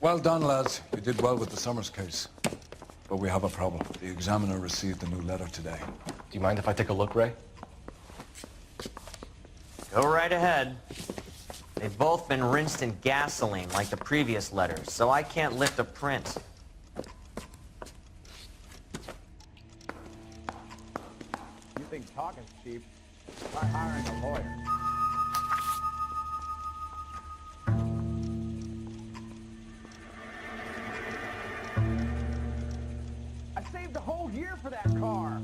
Well done, lads. You did well with the Summers case. But we have a problem. The examiner received a new letter today. Do you mind if I take a look, Ray? Go right ahead. They've both been rinsed in gasoline like the previous letters, so I can't lift a print. You think talking's cheap? Try hiring a lawyer. I saved a whole year for that car.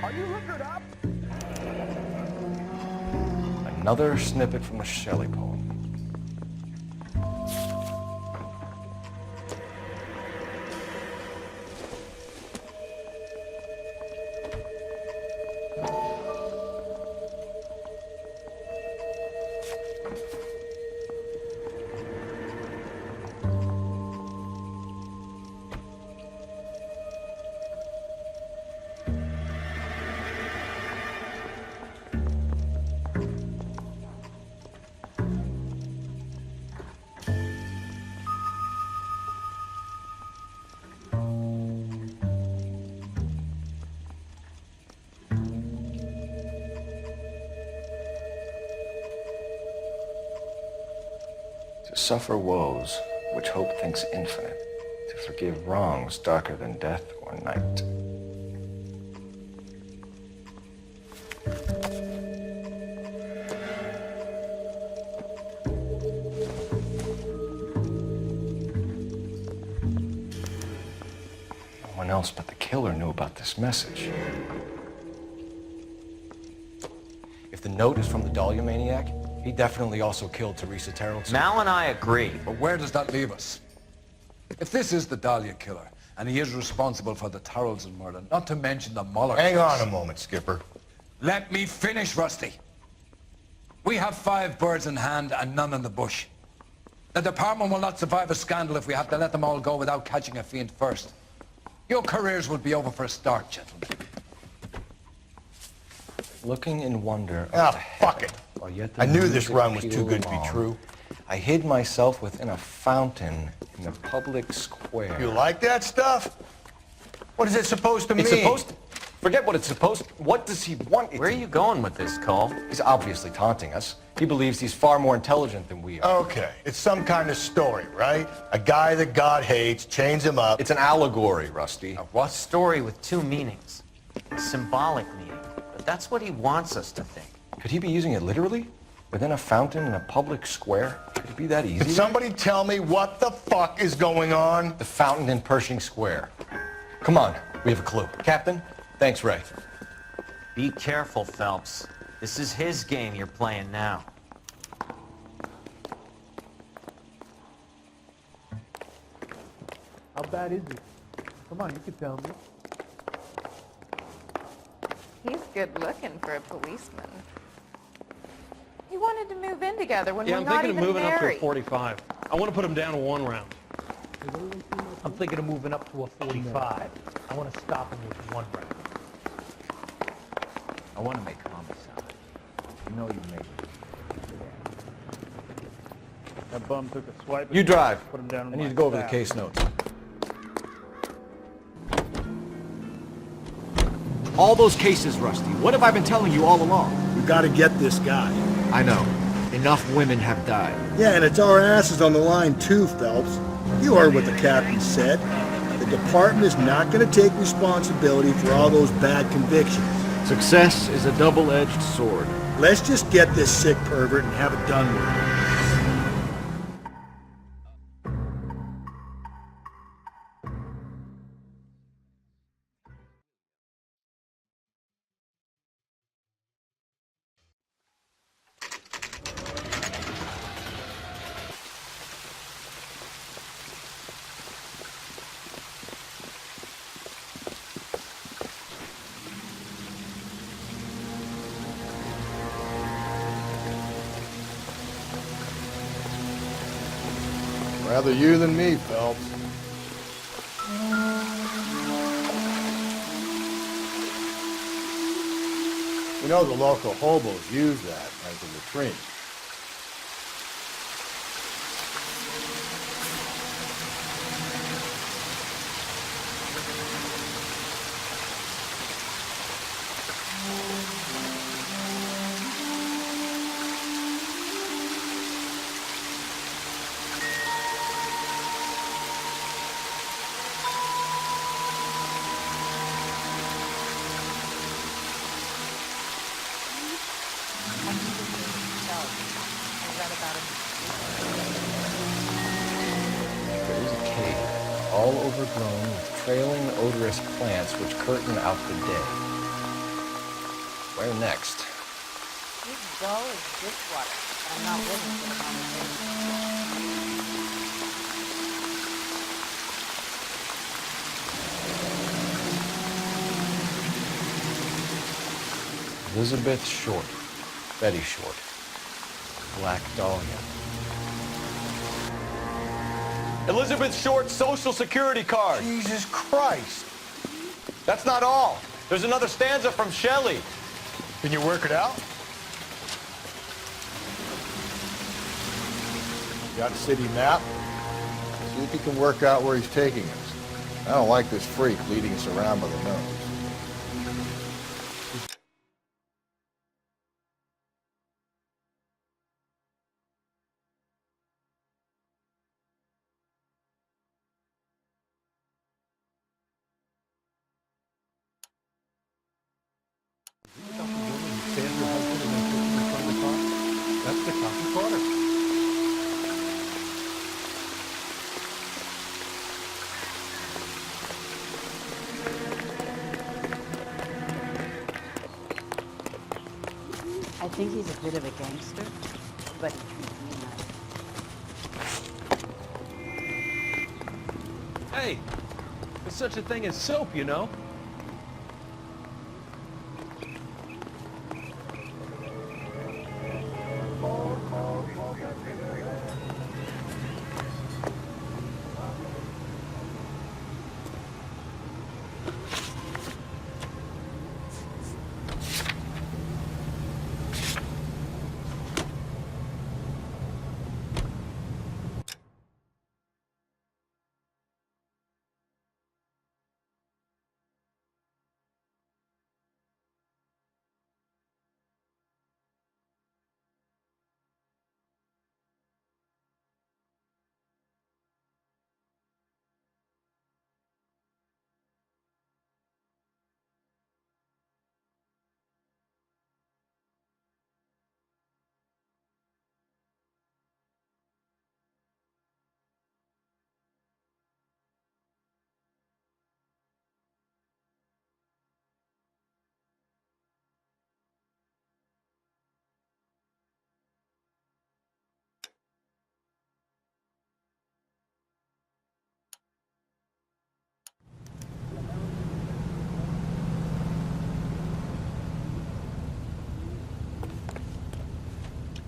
Are you hookered up? Another snippet from a Shelley poem. To suffer woes which hope thinks infinite, to forgive wrongs darker than death or night. No one else but the killer knew about this message. If the note is from the Dahlia maniac, he definitely also killed Teresa Terrellson. Mal and I agree. But where does that leave us? If this is the Dahlia killer, and he is responsible for the Tarrelson murder, not to mention the Muller Hang case. on a moment, Skipper. Let me finish, Rusty. We have 5 birds in hand and none in the bush. The department will not survive a scandal if we have to let them all go without catching a fiend first. Your careers will be over for a start, gentlemen. Looking in wonder. Ah, fuck it. I knew this run was too good to be true. I hid myself within a fountain in the public square. You like that stuff? What is it supposed to mean? It's supposed to... Forget what it's supposed to... What does he want it Where are to... you going with this, Cole? He's obviously taunting us. He believes he's far more intelligent than we are. Okay, it's some kind of story, right? A guy that God hates, chains him up. It's an allegory, Rusty. A what? Story with 2 meanings. A symbolic meaning. But that's what he wants us to think. Could he be using it literally? Within a fountain in a public square? Could it be that easy? Can somebody tell me what the fuck is going on? The fountain in Pershing Square. Come on, we have a clue. Captain, thanks, Ray. Be careful, Phelps. This is his game you're playing now. How bad is he? Come on, you can tell me. He's good looking for a policeman. He wanted to move in together when Yeah, we're I'm not thinking even of moving up to a married. 45. I want to put him down to 1 round. I'm thinking of moving up to a 45. I want to stop him with 1 round. I want to make homicide. You know you make it. That bum took a swipe. You drive. Put him down. I need to go over the case notes. All those cases, Rusty. What have I been telling you all along? We gotta get this guy. I know. Enough women have died. Yeah, and it's our asses on the line too, Phelps. You heard what the captain said. The department is not gonna take responsibility for all those bad convictions. Success is a double-edged sword. Let's just get this sick pervert and have it done with. Rather you than me, Phelps. You know the local hobos use that as a latrine. There is a cave, all overgrown with trailing, odorous plants which curtain out the day. Where next? He's dull as dishwater. I'm not living for the conversation. Elizabeth Short. Betty Short. Black Dahlia. Elizabeth Short's social security card. Jesus Christ! That's not all. There's another stanza from Shelley. Can you work it out? Got a city map? See if you can work out where he's taking us. I don't like this freak leading us around by the nose. That's the copy quarter. I think he's a bit of a gangster, but he treats me nice. Hey, there's such a thing as soap, you know?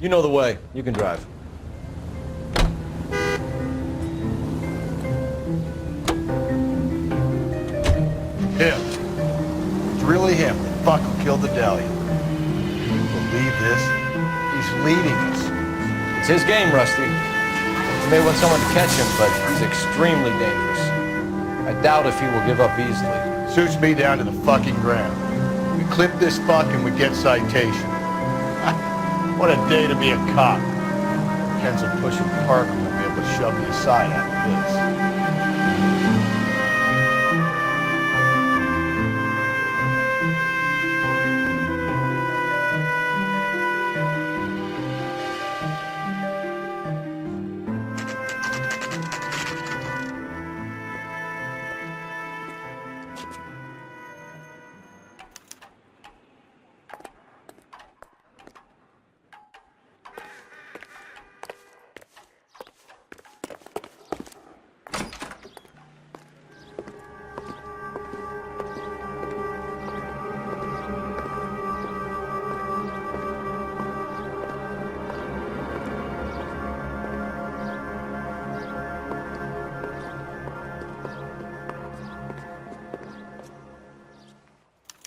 You know the way. You can drive. Him. It's really him. The fuck who killed the Dahlia. Can you believe this? He's leading us. It's his game, Rusty. You may want someone to catch him, but he's extremely dangerous. I doubt if he will give up easily. Suits me down to the fucking ground. We clip this fuck and we get citation. What a day to be a cop. Ken's will push him Parker and be able to shove me aside after this.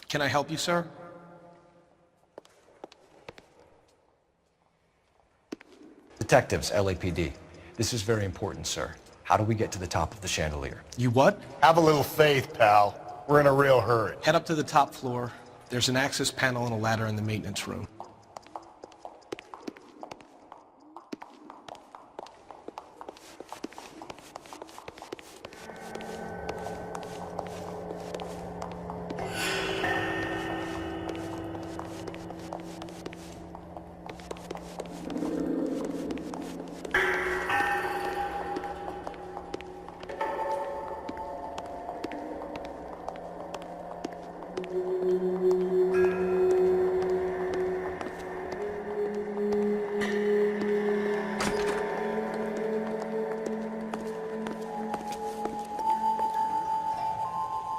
Can I help you, sir? Detectives, LAPD. This is very important, sir. How do we get to the top of the chandelier? You what? Have a little faith, pal. We're in a real hurry. Head up to the top floor. There's an access panel and a ladder in the maintenance room.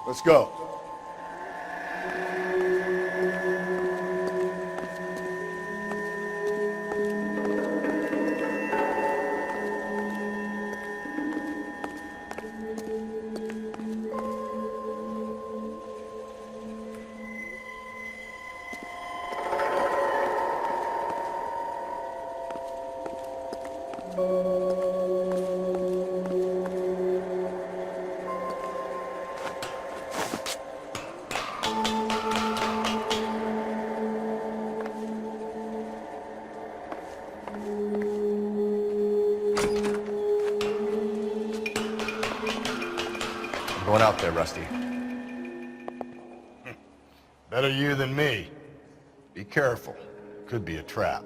Let's go. Going out there, Rusty. Better you than me. Be careful. Could be a trap.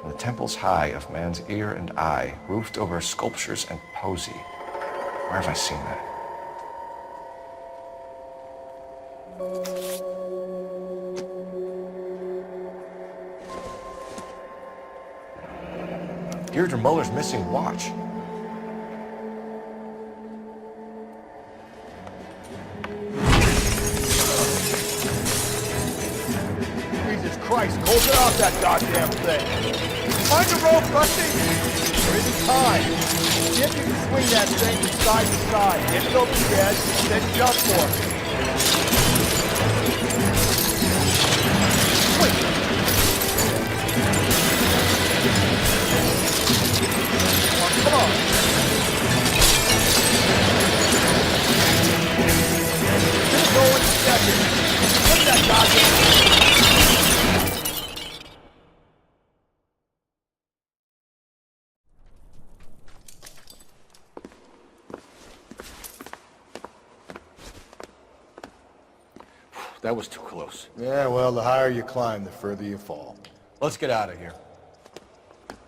From the temples high of man's ear and eye, roofed over sculptures and poesy. Where have I seen that? Deirdre Muller's missing watch. Jesus Christ, Cole, get off that goddamn thing! Find the rope, Rusty! There isn't time. See if you can swing that thing from side to side. Hit it over the edge, then jump for it. Wait! Come on! Just go in a second. Put that goddamn... That was too close. Yeah, well, the higher you climb, the further you fall. Let's get out of here.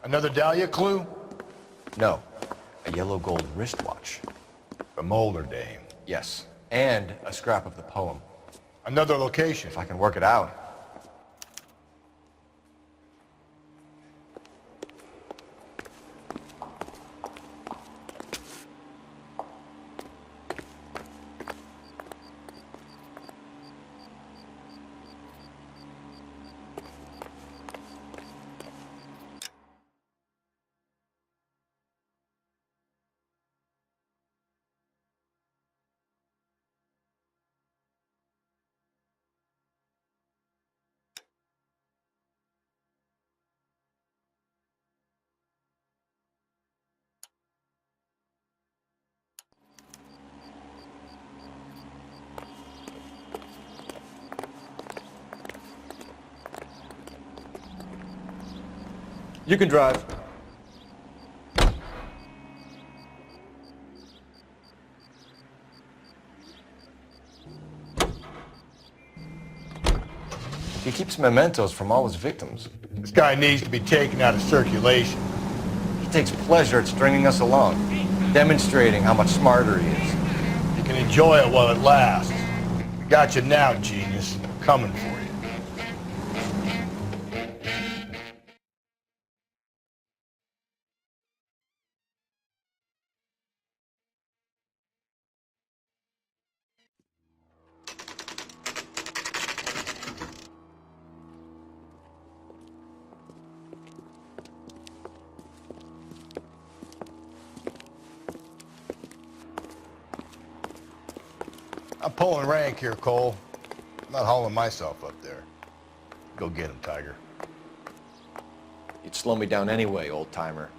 Another Dahlia clue? No. A yellow gold wristwatch. The Mulder dame. Yes. And a scrap of the poem. Another location. If I can work it out. You can drive. keeps mementos from all his victims. This guy needs to be taken out of circulation. He takes pleasure at stringing us along, demonstrating how much smarter he is. You can enjoy it while it lasts. Got you now, genius. I'm coming for you. I'm pulling rank here, Cole. I'm not hauling myself up there. Go get him, Tiger. You'd slow me down anyway, old-timer.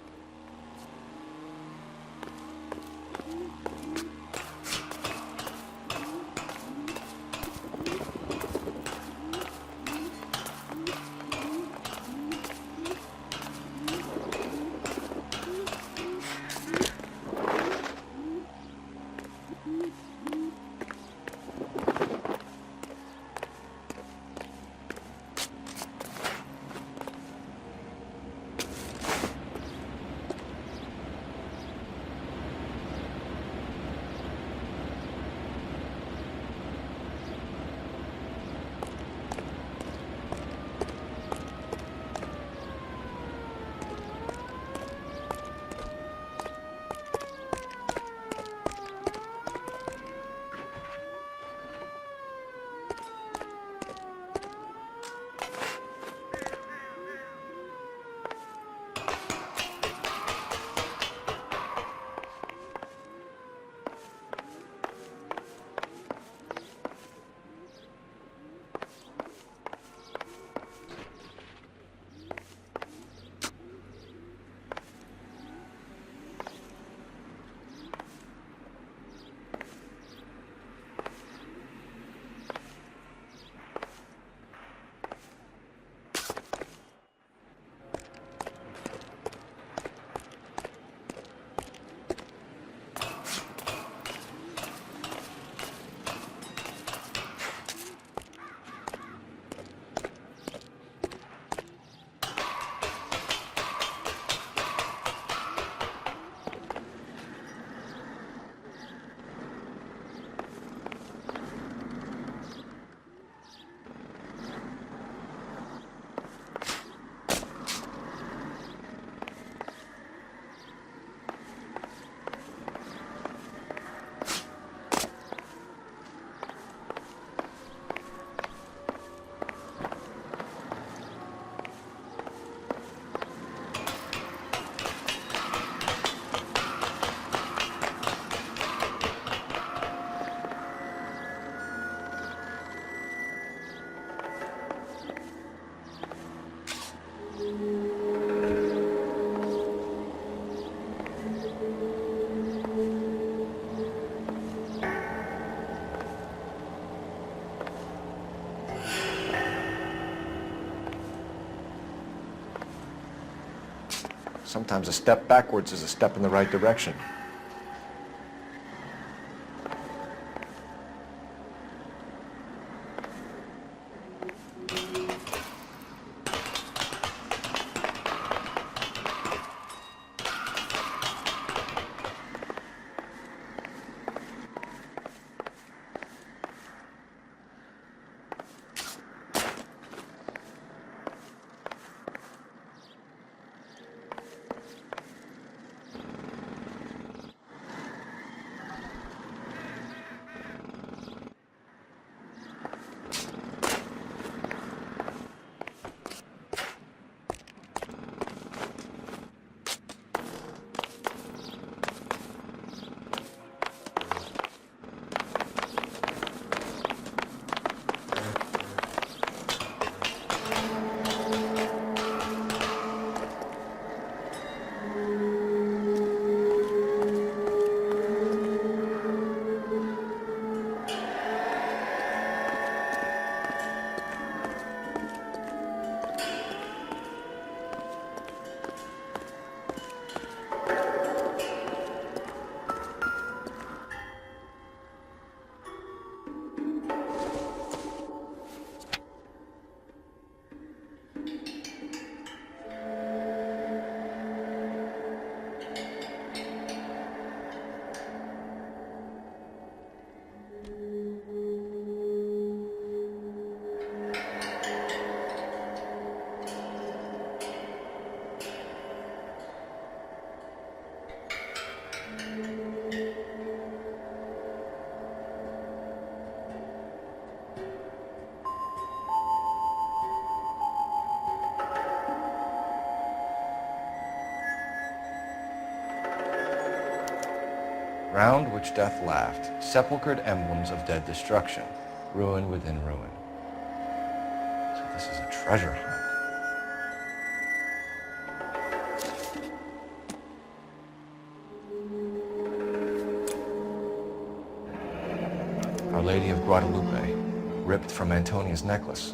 Sometimes a step backwards is a step in the right direction. Round which death laughed, sepulchred emblems of dead destruction, ruin within ruin. So this is a treasure hunt. Our Lady of Guadalupe, ripped from Antonia's necklace.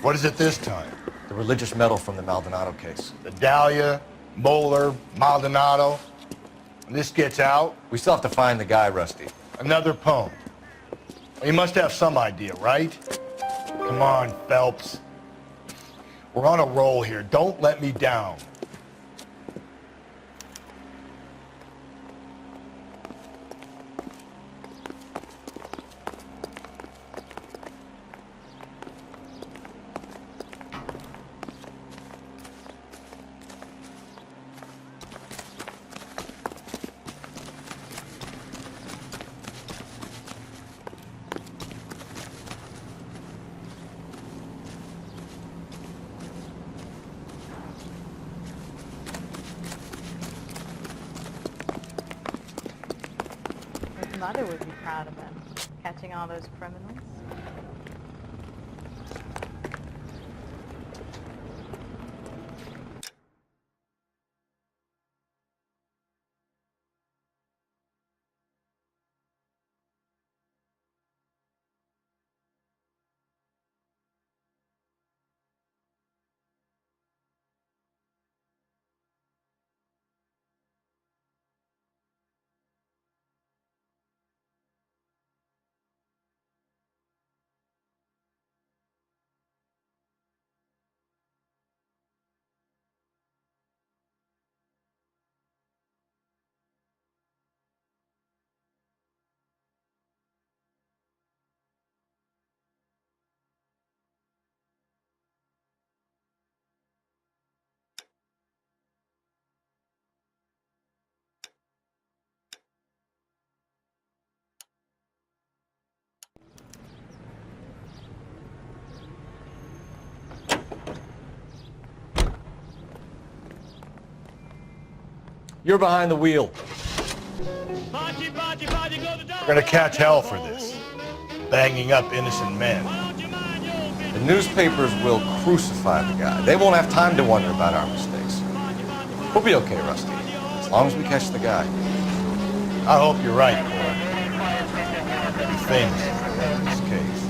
What is it this time? The religious medal from the Maldonado case. The Dahlia, Moeller, Maldonado. When this gets out, We still have to find the guy, Rusty. another poem. Well, you must have some idea, right? Come on, Phelps. We're on a roll here. Don't let me down. His mother would be proud of him, catching all those criminals. You're behind the wheel. We're gonna catch hell for this. Banging up innocent men. The newspapers will crucify the guy. They won't have time to wonder about our mistakes. We'll be okay, Rusty, as long as we catch the guy. I hope you're right, Cole. Be famous in this case.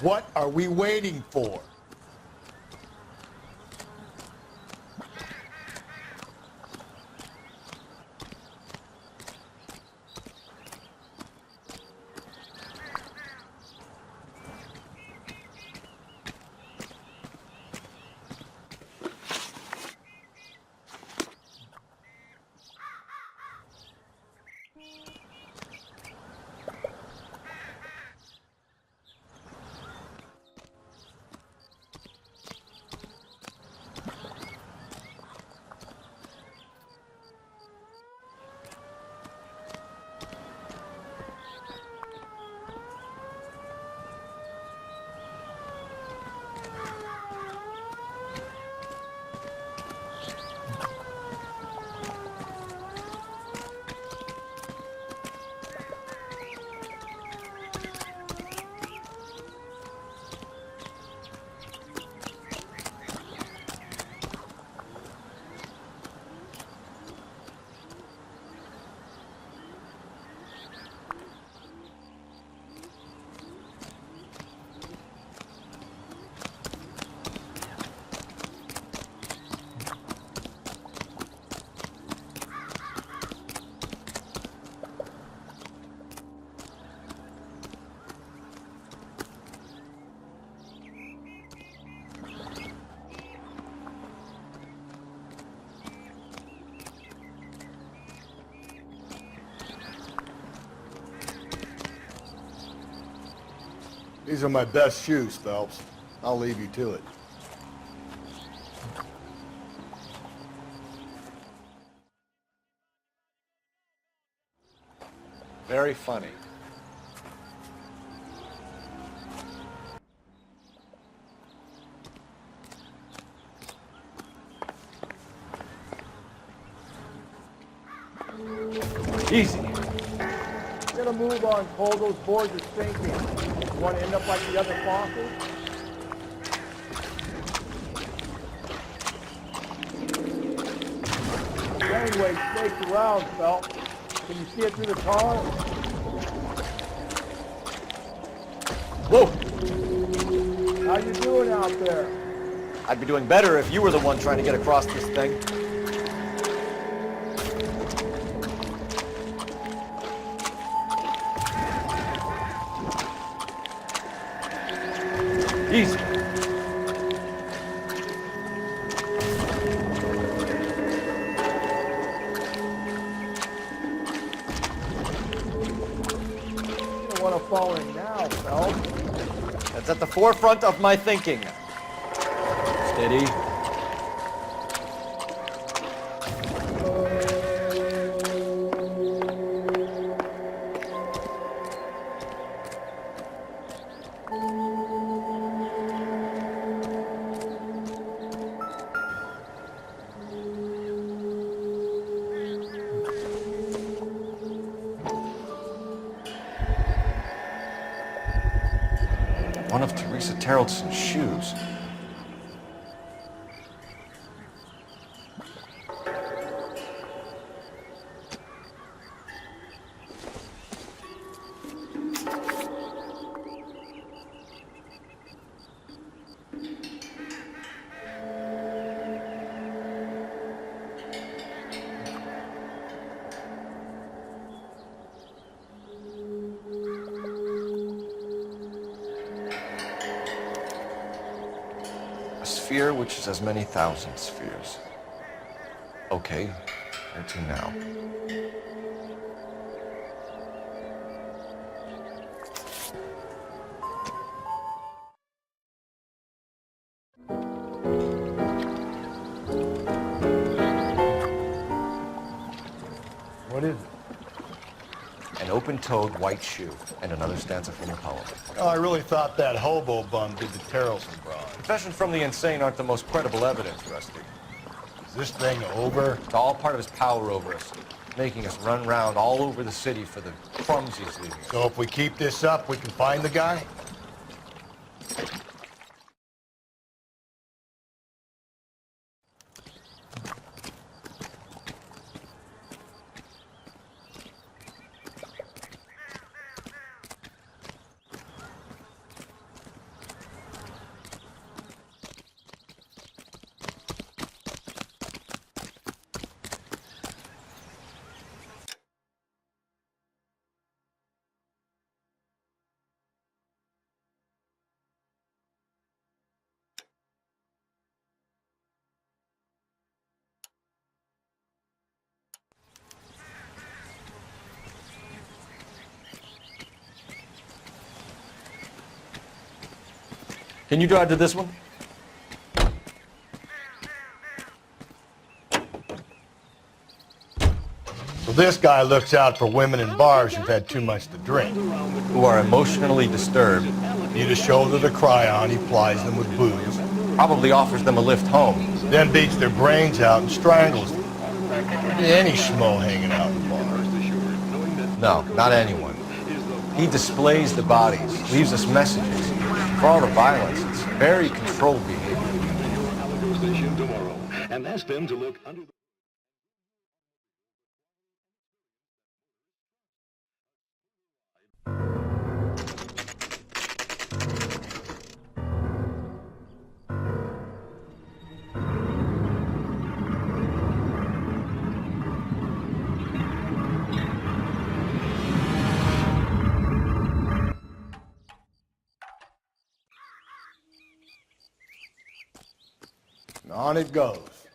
What are we waiting for? These are my best shoes, Phelps. I'll leave you to it. Very funny. Easy. Get a move on, Cole. Those boards are sinking. You want to end up like the other fossils? Gangway snakes around, Phelps. Can you see it through the tar? Whoa! How you doing out there? I'd be doing better if you were the one trying to get across this thing. Easy. You don't want to fall in now, Phelps. That's at the forefront of my thinking. Steady. One of Teresa Terrelson's shoes. A sphere which is as many thousand spheres. Okay, where to now? What is it? An open-toed white shoe, and another stanza from a poem. Oh, I really thought that hobo bum did the Terrelson broad. Confessions from the insane aren't the most credible evidence, Rusty. Is this thing over? It's all part of his power over us, making us run round all over the city for the crumbs he's leaving us. So if we keep this up, we can find the guy? Can you drive to this one? So this guy looks out for women in bars who've had too much to drink. Who are emotionally disturbed. Need a shoulder to cry on, he plies them with booze. Probably offers them a lift home. Then beats their brains out and strangles them. Any schmo hanging out in bars. No, not anyone. He displays the bodies, leaves us messages. For all the violence, it's very controlled behavior. And ask them to look under the... On it goes.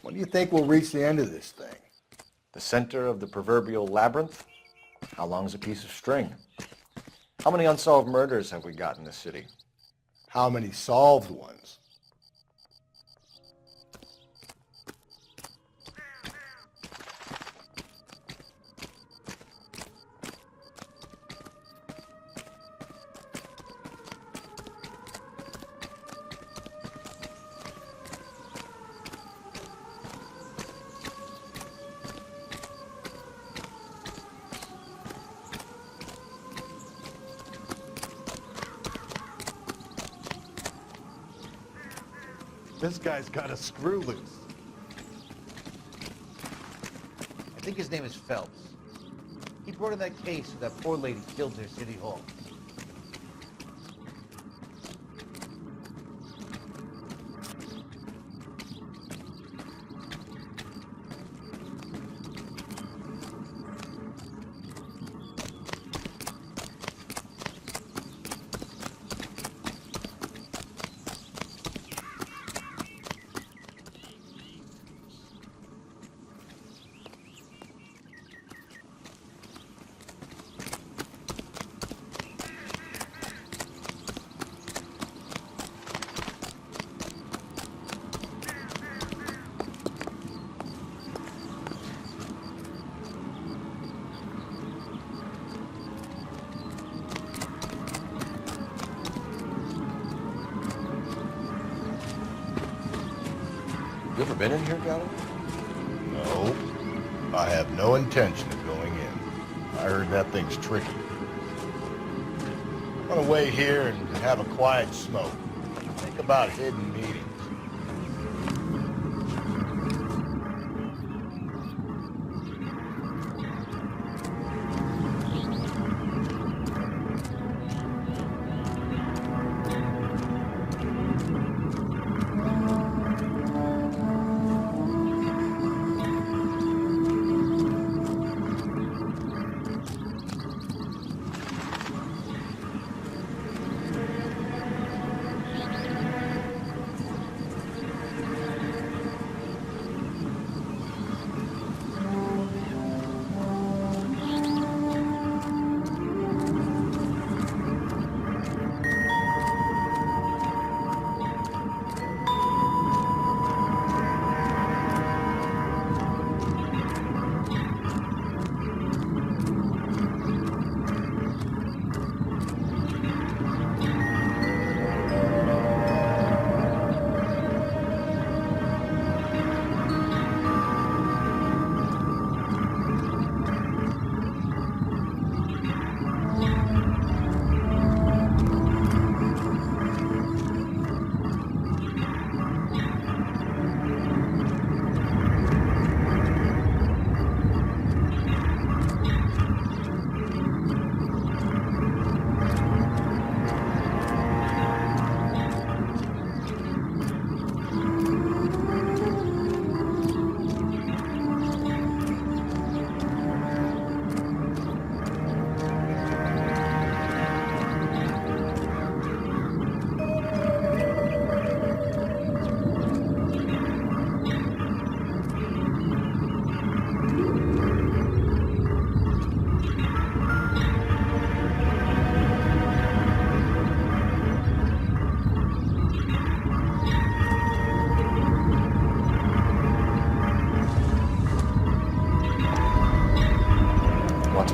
When do you think we'll reach the end of this thing? The center of the proverbial labyrinth? How long's a piece of string? How many unsolved murders have we got in this city? How many solved ones? This guy's got a screw loose. I think his name is Phelps. He brought in that case of that poor lady killed near City Hall. You ever been in here, Galloway? No. I have no intention of going in. I heard that thing's tricky. I'm gonna wait here and have a quiet smoke. Think about hidden meetings.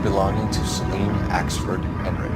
Belonging to Celine Axford Henry.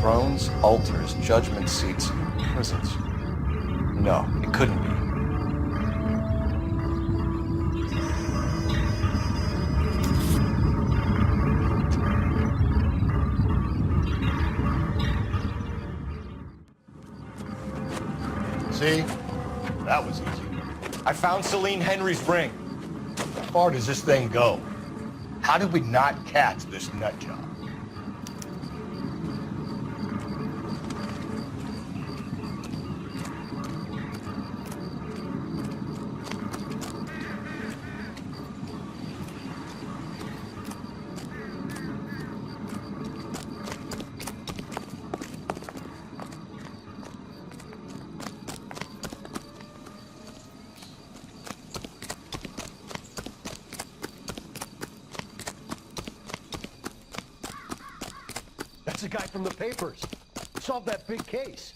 Thrones, altars, judgment seats, prisons. No, it couldn't be. See? That was easy. I found Celine Henry's ring. How far does this thing go? How did we not catch this nut job? That's the guy from the papers. Solved that big case.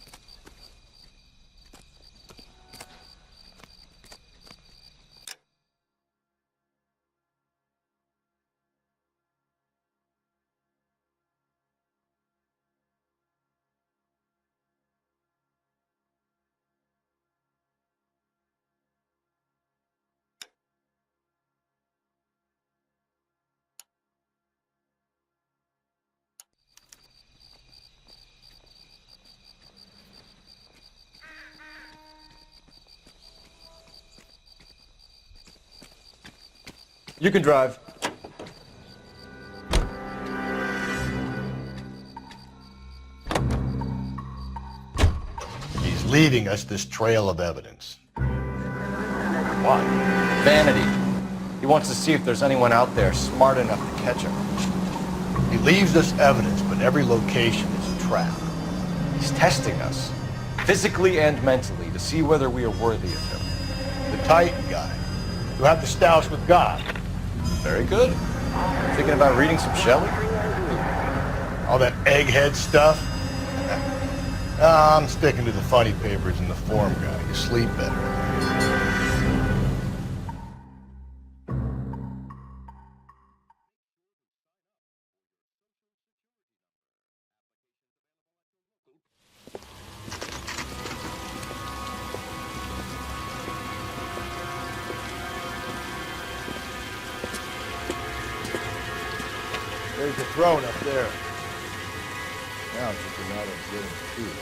You can drive. He's leaving us this trail of evidence. Why? Vanity. He wants to see if there's anyone out there smart enough to catch him. He leaves us evidence, but every location is a trap. He's testing us, physically and mentally, to see whether we are worthy of him. The Titan guy. You have the stoush with God. Very good. Thinking about reading some Shelley? All that egghead stuff? I'm sticking to the funny papers and the form guy. You sleep better. There's the throne up there. Now it's just a matter of getting to it.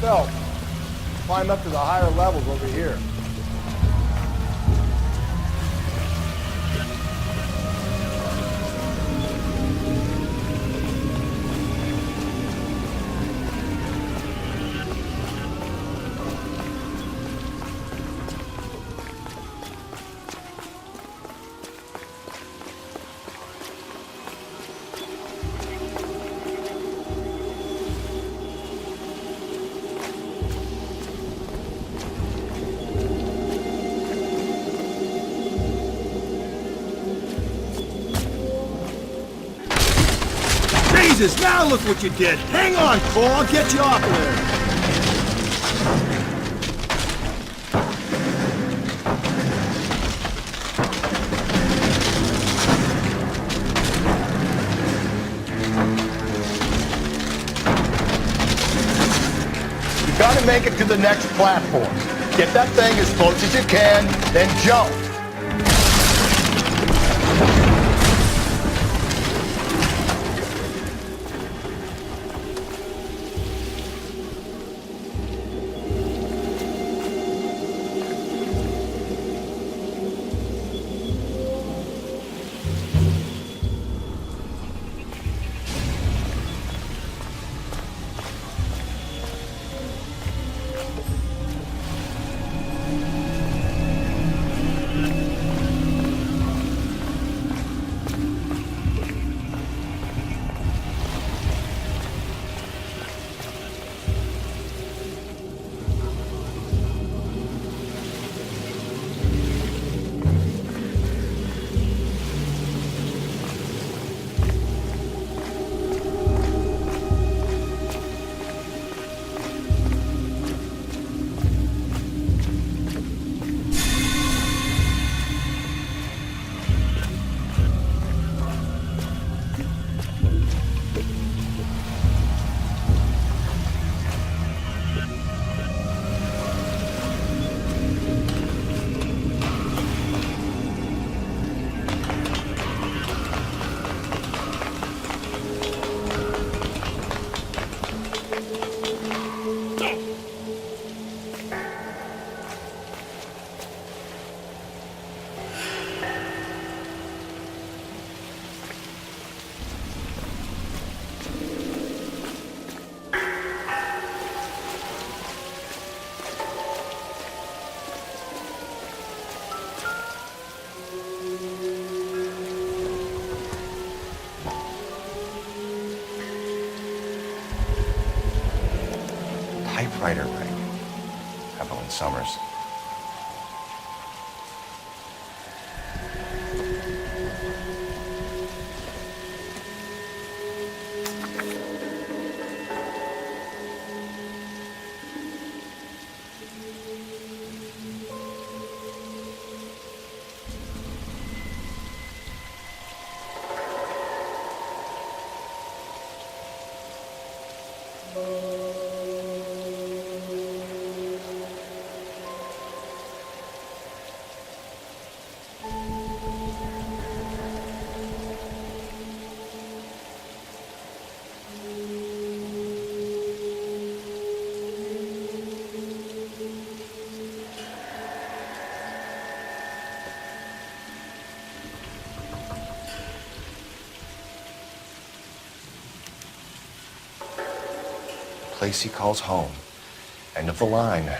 Phelps, climb up to the higher levels over here. Jesus, now look what you did! Hang on, Cole, I'll get you off of there! You gotta make it to the next platform. Get that thing as close as you can, then jump. writer ring. Evelyn Summers. Place he calls home. End of the line.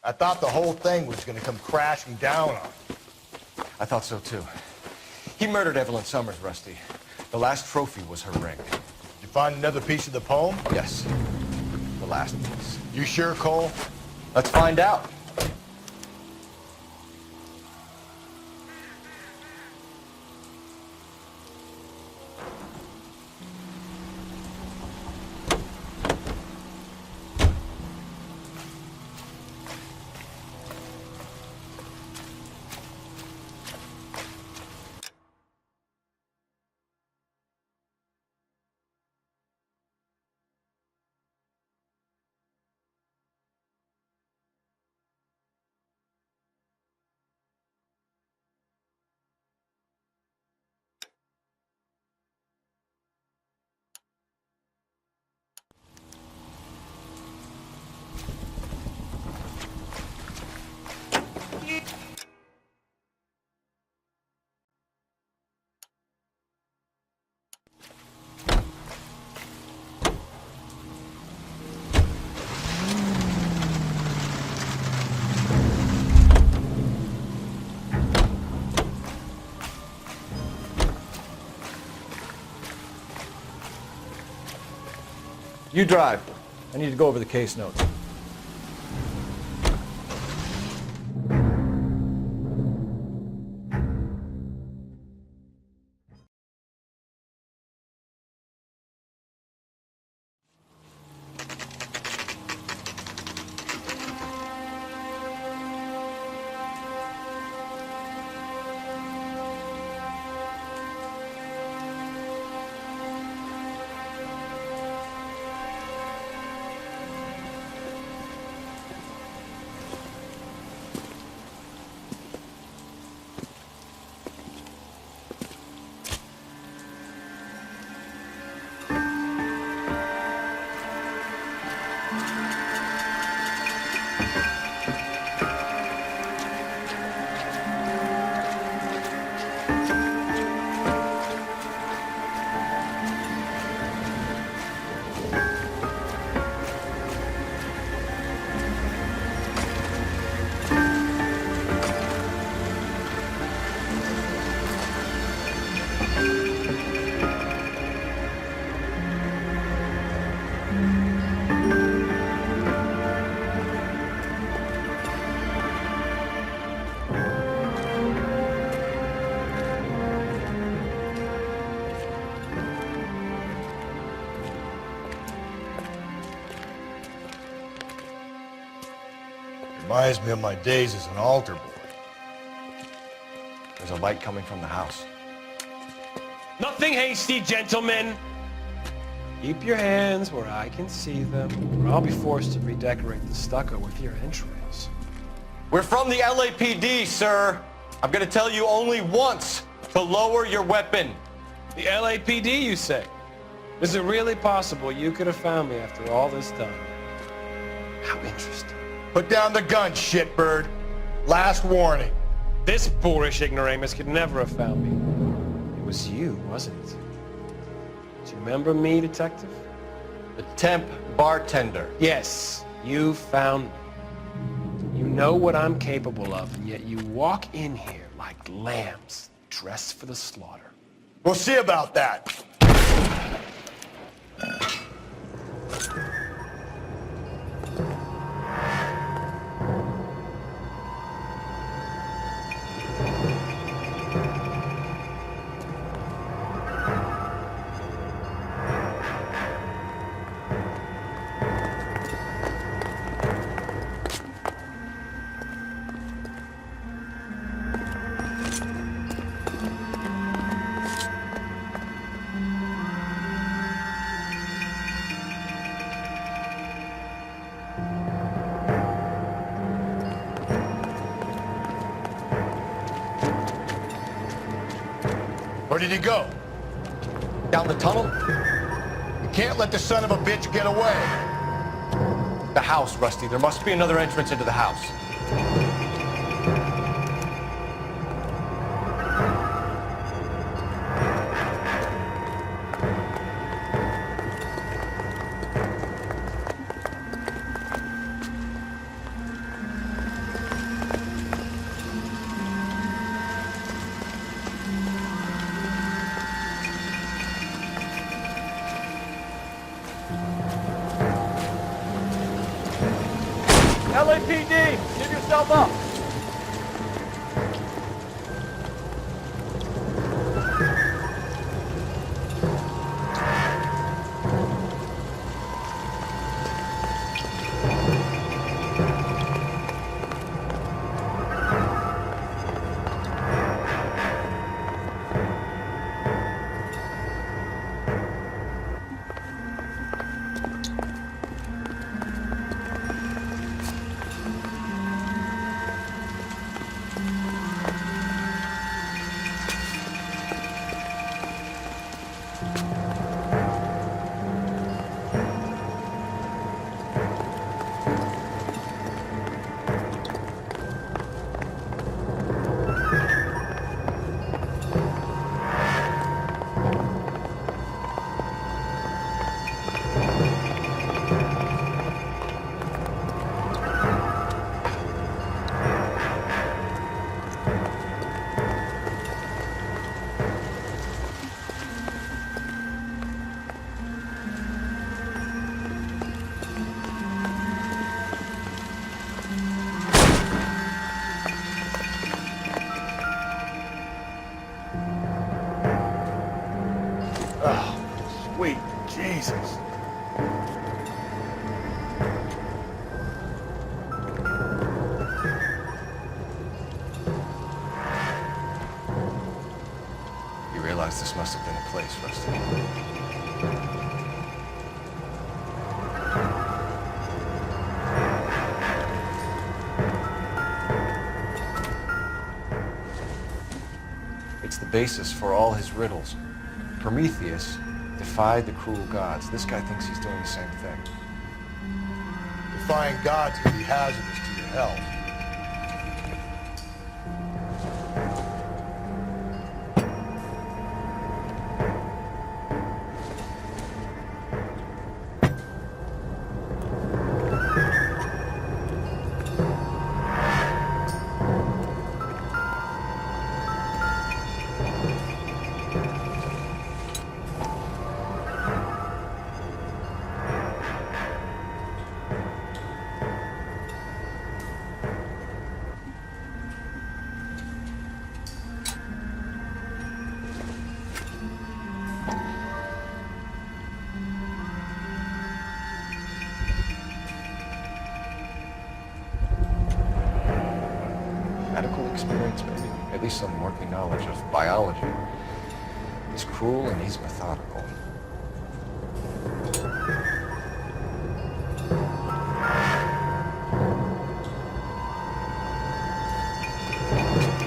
I thought the whole thing was gonna come crashing down on him. I thought so too. He murdered Evelyn Summers, Rusty. The last trophy was her ring. Did you find another piece of the poem? Yes. The last piece. You sure, Cole? Let's find out. You drive. I need to go over the case notes. Reminds me of my days as an altar boy. There's a light coming from the house. Nothing hasty, gentlemen. Keep your hands where I can see them, or I'll be forced to redecorate the stucco with your entrails. We're from the LAPD, sir. I'm gonna tell you only once to lower your weapon. The LAPD, you say? Is it really possible you could have found me after all this time? How interesting. Put down the gun, shitbird. Last warning. This boorish ignoramus could never have found me. It was you, wasn't it? Do you remember me, detective? The temp bartender. Yes, you found me. You know what I'm capable of, and yet you walk in here like lambs dressed for the slaughter. We'll see about that. Where did he go? Down the tunnel? You can't let the son of a bitch get away. The house, Rusty. There must be another entrance into the house. LAPD, give yourself up. Oh, sweet Jesus. You realize this must have been a place, Rusty. It's the basis for all his riddles. Prometheus defied the cruel gods. This guy thinks he's doing the same thing. Defying gods can be hazardous to your health. Medical experience, maybe. At least some working knowledge of biology. He's cruel and he's methodical.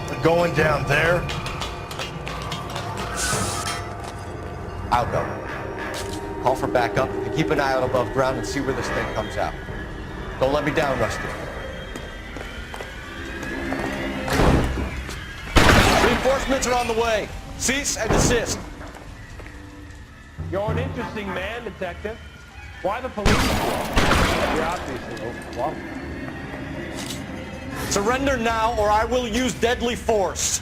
We're going down there. I'll go. Call for backup and keep an eye out above ground and see where this thing comes out. Don't let me down, Rusty. Reinforcements are on the way. Cease and desist. You're an interesting man, Detective. Why the police? You're obviously overwhelmed. Surrender now, or I will use deadly force.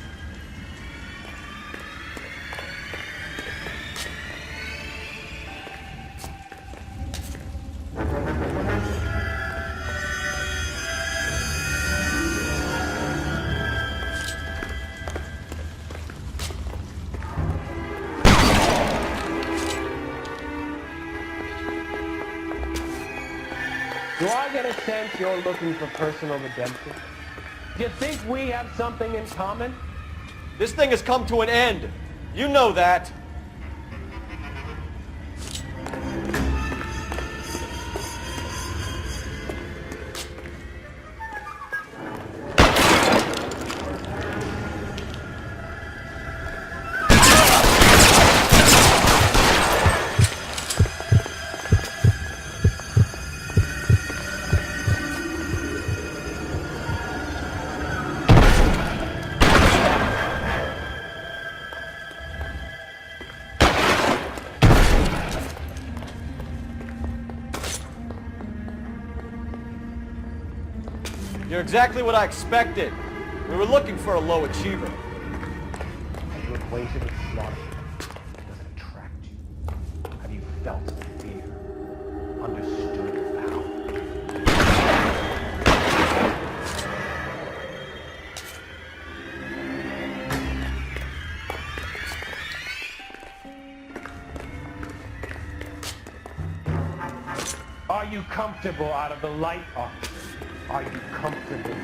Do I get a sense you're looking for personal redemption? Do you think we have something in common? This thing has come to an end. You know that. You're exactly what I expected. We were looking for a low achiever. Are you acquainted with slaughter? Does it attract you? Have you felt fear? Understood power? Are you comfortable out of the light, officer? Are you comfortable?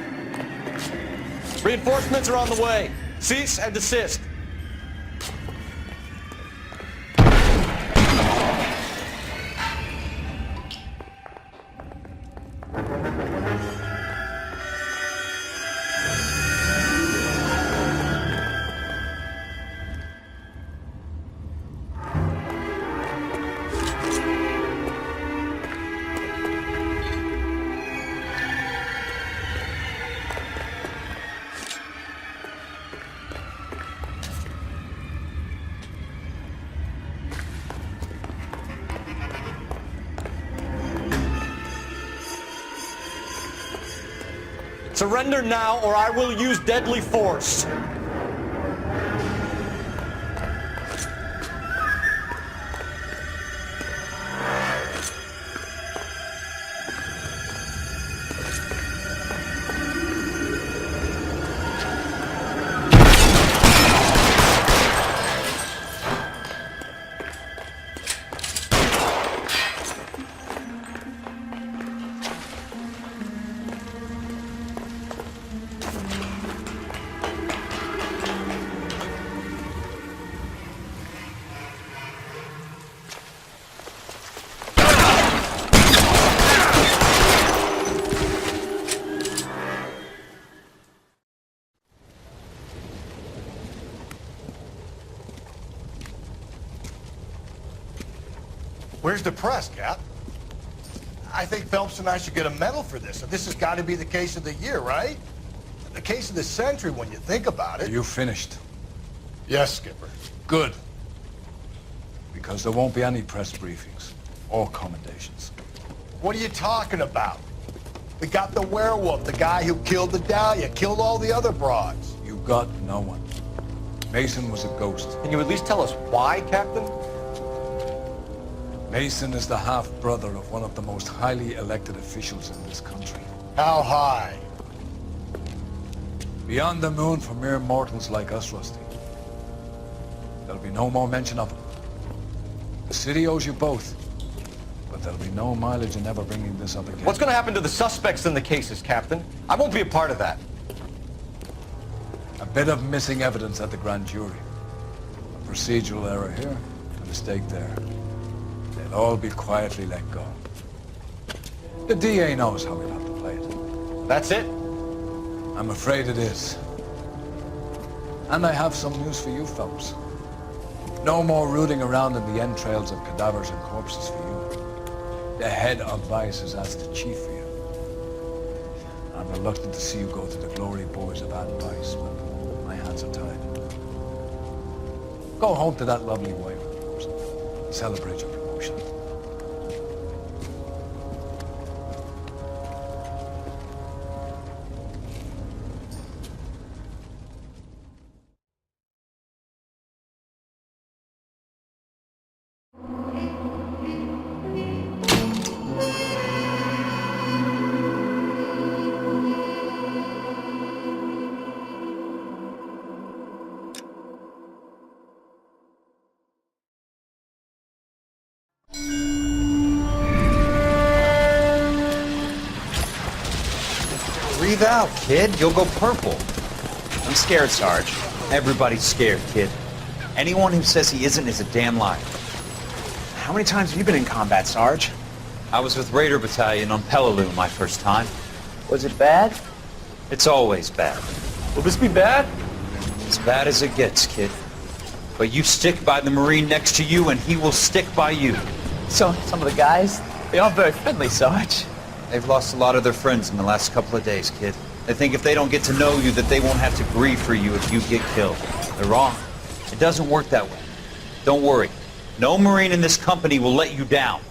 Reinforcements are on the way. Cease and desist. Surrender now, or I will use deadly force. Where's the press, Cap? I think Phelps and I should get a medal for this. This has got to be the case of the year, right? The case of the century when you think about it. Are you finished? Yes, Skipper. Good. Because there won't be any press briefings or commendations. What are you talking about? We got the werewolf, the guy who killed the Dahlia, killed all the other broads. You got no one. Mason was a ghost. Can you at least tell us why, Captain? Mason is the half-brother of one of the most highly elected officials in this country. How high? Beyond the moon for mere mortals like us, Rusty. There'll be no more mention of him. The city owes you both, but there'll be no mileage in ever bringing this up again. What's going to happen to the suspects in the cases, Captain? I won't be a part of that. A bit of missing evidence at the grand jury. A procedural error here, a mistake there. They'll all be quietly let go. The DA knows how we'll have to play it. That's it? I'm afraid it is. And I have some news for you, Phelps. No more rooting around in the entrails of cadavers and corpses for you. The head of vice has asked the chief for you. I'm reluctant to see you go to the glory boys of advice, but my hands are tied. Go home to that lovely wife of yours and celebrate your promotion. Breathe out, kid. You'll go purple. I'm scared, Sarge. Everybody's scared, kid. Anyone who says he isn't is a damn liar. How many times have you been in combat, Sarge? I was with Raider Battalion on Peleliu my first time. Was it bad? It's always bad. Will this be bad? As bad as it gets, kid. But you stick by the Marine next to you and he will stick by you. So, some of the guys, they aren't very friendly, Sarge. They've lost a lot of their friends in the last couple of days, kid. They think if they don't get to know you that they won't have to grieve for you if you get killed. They're wrong. It doesn't work that way. Don't worry. No Marine in this company will let you down.